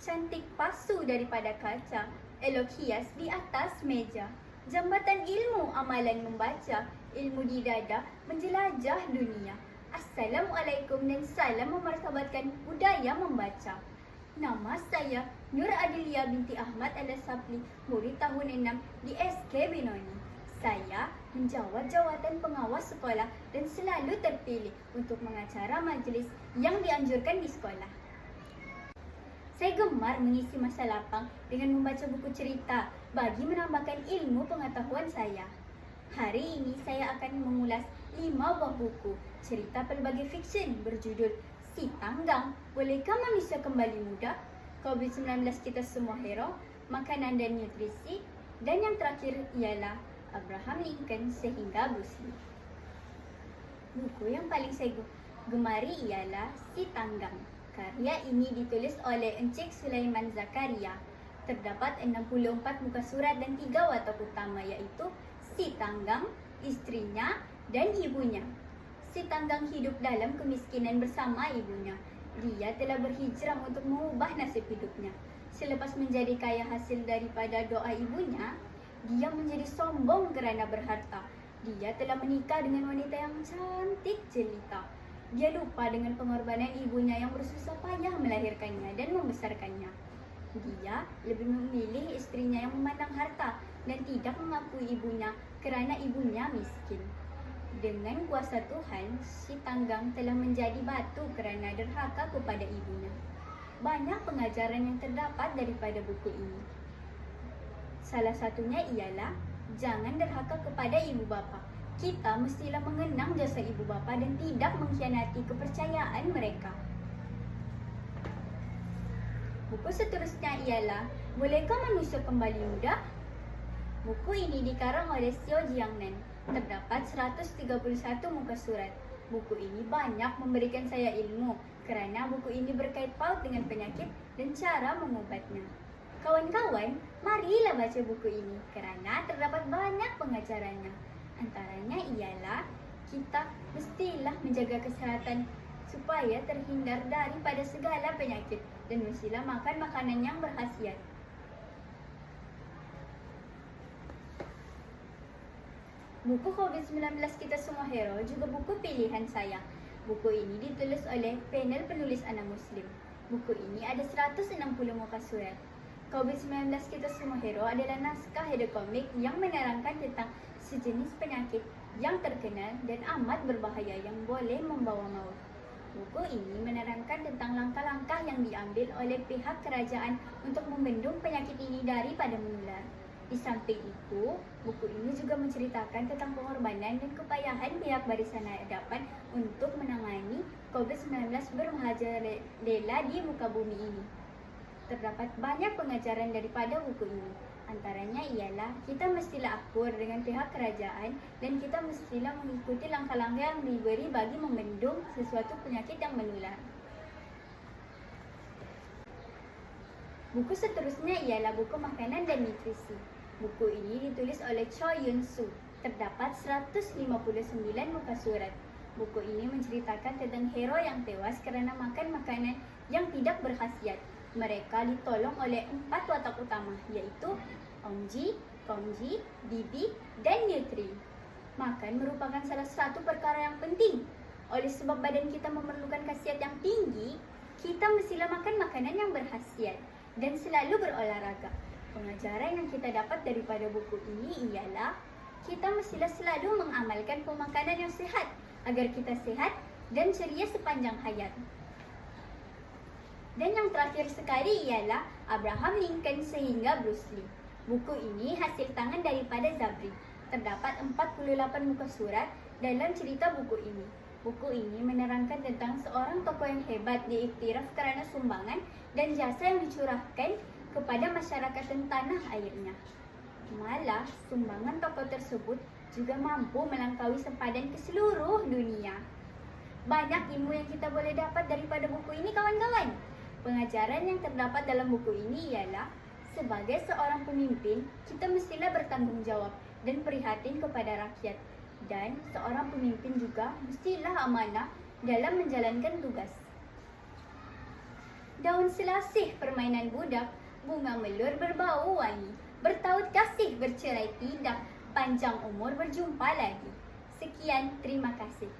Cantik pasu daripada kaca, elok hias di atas meja. Jambatan ilmu amalan membaca, ilmu di dada menjelajah dunia. Assalamualaikum dan salam memartabatkan budaya membaca. Nama saya Nur Adilia binti Ahmad Al-Sapli, murid tahun 6 di SK Benoni. Saya menjawat jawatan pengawas sekolah dan selalu terpilih untuk mengacara majlis yang dianjurkan di sekolah. Saya gemar mengisi masa lapang dengan membaca buku cerita bagi menambahkan ilmu pengetahuan saya. Hari ini saya akan mengulas 5 buah buku cerita pelbagai fiksyen berjudul Si Tanggang, Bolehkah Manusia Kembali Muda, COVID-19 Kita Semua Hero, Makanan dan Nutrisi, dan yang terakhir ialah Abraham Lincoln sehingga Bruce Lee. Buku yang paling saya gemari ialah Si Tanggang. Karya ini ditulis oleh Encik Sulaiman Zakaria. Terdapat 64 muka surat dan 3 watak utama, iaitu Si Tanggang, istrinya, dan ibunya. Si Tanggang hidup dalam kemiskinan bersama ibunya. Dia telah berhijrah untuk mengubah nasib hidupnya. Selepas menjadi kaya hasil daripada doa ibunya, dia menjadi sombong kerana berharta. Dia telah menikah dengan wanita yang cantik jelita. Dia lupa dengan pengorbanan ibunya yang bersusah payah melahirkannya dan membesarkannya. Dia lebih memilih istrinya yang memandang harta dan tidak mengakui ibunya kerana ibunya miskin. Dengan kuasa Tuhan, Si Tanggang telah menjadi batu kerana derhaka kepada ibunya. Banyak pengajaran yang terdapat daripada buku ini. Salah satunya ialah jangan derhaka kepada ibu bapa. Kita mestilah mengenang jasa ibu bapa dan tidak mengkhianati kepercayaan mereka. Buku seterusnya ialah Bolehkah Manusia Kembali Muda? Buku ini dikarang oleh Xiao Jiangnan. Terdapat 131 muka surat. Buku ini banyak memberikan saya ilmu kerana buku ini berkait paut dengan penyakit dan cara mengubatnya. Kawan-kawan, marilah baca buku ini kerana terdapat banyak pengajarannya. Antaranya ialah kita mestilah menjaga kesihatan supaya terhindar daripada segala penyakit dan mestilah makan makanan yang berkhasiat. Buku COVID-19 Kita Semua Hero juga buku pilihan saya. Buku ini ditulis oleh panel penulis anak Muslim. Buku ini ada 160 muka surat. COVID-19 Kita Semua Hero adalah naskah komik yang menerangkan tentang sejenis penyakit yang terkenal dan amat berbahaya yang boleh membawa maut. Buku ini menerangkan tentang langkah-langkah yang diambil oleh pihak kerajaan untuk membendung penyakit ini daripada menular. Di samping itu, buku ini juga menceritakan tentang pengorbanan dan kepayahan pihak barisan hadapan untuk menangani COVID-19 bermerajalela di muka bumi ini. Terdapat banyak pengajaran daripada buku ini. Antaranya ialah kita mestilah akur dengan pihak kerajaan dan kita mestilah mengikuti langkah-langkah yang diberi bagi membendung sesuatu penyakit yang menular. Buku seterusnya ialah buku Makanan dan Nutrisi. Buku ini ditulis oleh Choi Yun Soo. Terdapat 159 muka surat. Buku ini menceritakan tentang hero yang tewas kerana makan makanan yang tidak berkhasiat. Mereka ditolong oleh 4 watak utama, iaitu Ongji, Kongji, Bibi, dan Nutri. Makan merupakan salah satu perkara yang penting. Oleh sebab badan kita memerlukan khasiat yang tinggi, kita mestilah makan makanan yang berkhasiat dan selalu berolahraga. Pengajaran yang kita dapat daripada buku ini ialah kita mestilah selalu mengamalkan pemakanan yang sihat agar kita sihat dan ceria sepanjang hayat. Dan yang terakhir sekali ialah Abraham Lincoln sehingga Bruce Lee. Buku ini hasil tangan daripada Zabri. Terdapat 48 muka surat dalam cerita buku ini. Buku ini menerangkan tentang seorang tokoh yang hebat diiktiraf kerana sumbangan dan jasa yang dicurahkan kepada masyarakat dan tanah airnya. Malah, sumbangan tokoh tersebut juga mampu melangkaui sempadan ke seluruh dunia. Banyak ilmu yang kita boleh dapat daripada buku ini, kawan-kawan. Pengajaran yang terdapat dalam buku ini ialah sebagai seorang pemimpin, kita mestilah bertanggungjawab dan prihatin kepada rakyat. Dan seorang pemimpin juga mestilah amanah dalam menjalankan tugas. Daun selasih permainan budak, bunga melur berbau wangi, bertaut kasih bercerai tidak, panjang umur berjumpa lagi. Sekian, terima kasih.